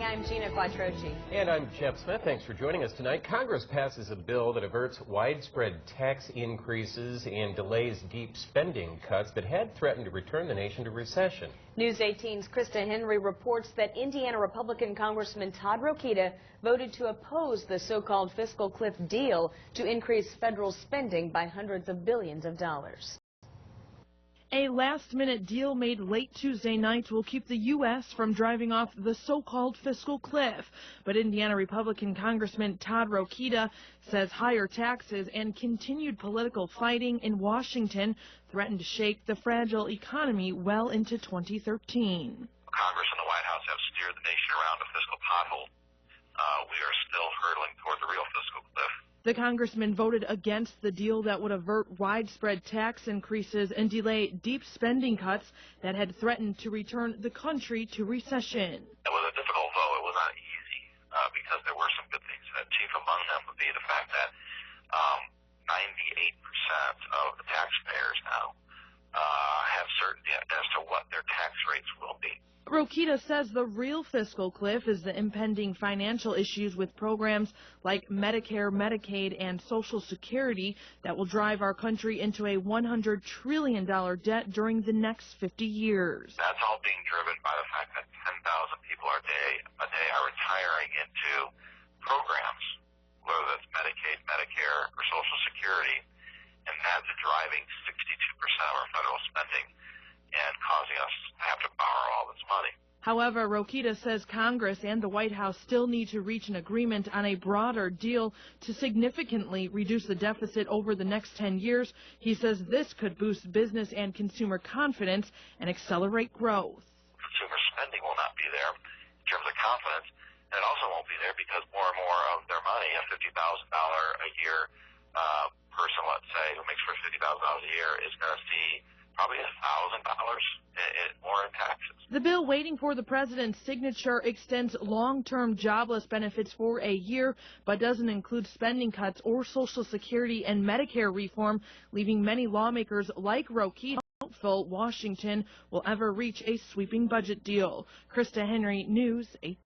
I'm Gina Quattrochi. And I'm Jeff Smith. Thanks for joining us tonight. Congress passes a bill that averts widespread tax increases and delays deep spending cuts that had threatened to return the nation to recession. News 18's Krista Henry reports that Indiana Republican Congressman Todd Rokita voted to oppose the so-called fiscal cliff deal to increase federal spending by hundreds of billions of dollars. A last-minute deal made late Tuesday night will keep the U.S. from driving off the so-called fiscal cliff. But Indiana Republican Congressman Todd Rokita says higher taxes and continued political fighting in Washington threaten to shake the fragile economy well into 2013. Congress and the White House have steered the nation around a fiscal pothole. We are still hurtling toward the real fiscal cliff. The congressman voted against the deal that would avert widespread tax increases and delay deep spending cuts that had threatened to return the country to recession. It was a difficult vote. It was not easy because there were some good things. Chief among them would be the fact that 98% of the taxpayers now have certainty as to what their tax rates will be. Rokita says the real fiscal cliff is the impending financial issues with programs like Medicare, Medicaid, and Social Security that will drive our country into a $100 trillion debt during the next 50 years. That's all being driven by the fact that 10,000 people a day are retiring into programs, whether that's Medicaid, Medicare, or Social Security, and that's driving 62% of our federal spending and causing us to have to borrow all this money. However, Rokita says Congress and the White House still need to reach an agreement on a broader deal to significantly reduce the deficit over the next 10 years. He says this could boost business and consumer confidence and accelerate growth. Consumer spending will not be there in terms of confidence, and it also won't be there because more and more of their money, a $50,000 a year person, let's say, who makes $50,000 a year, is going to see probably $1,000 more in taxes. The bill waiting for the president's signature extends long-term jobless benefits for a year, but doesn't include spending cuts or Social Security and Medicare reform, leaving many lawmakers like Rokita doubtful Washington will ever reach a sweeping budget deal. Krista Henry, News 18.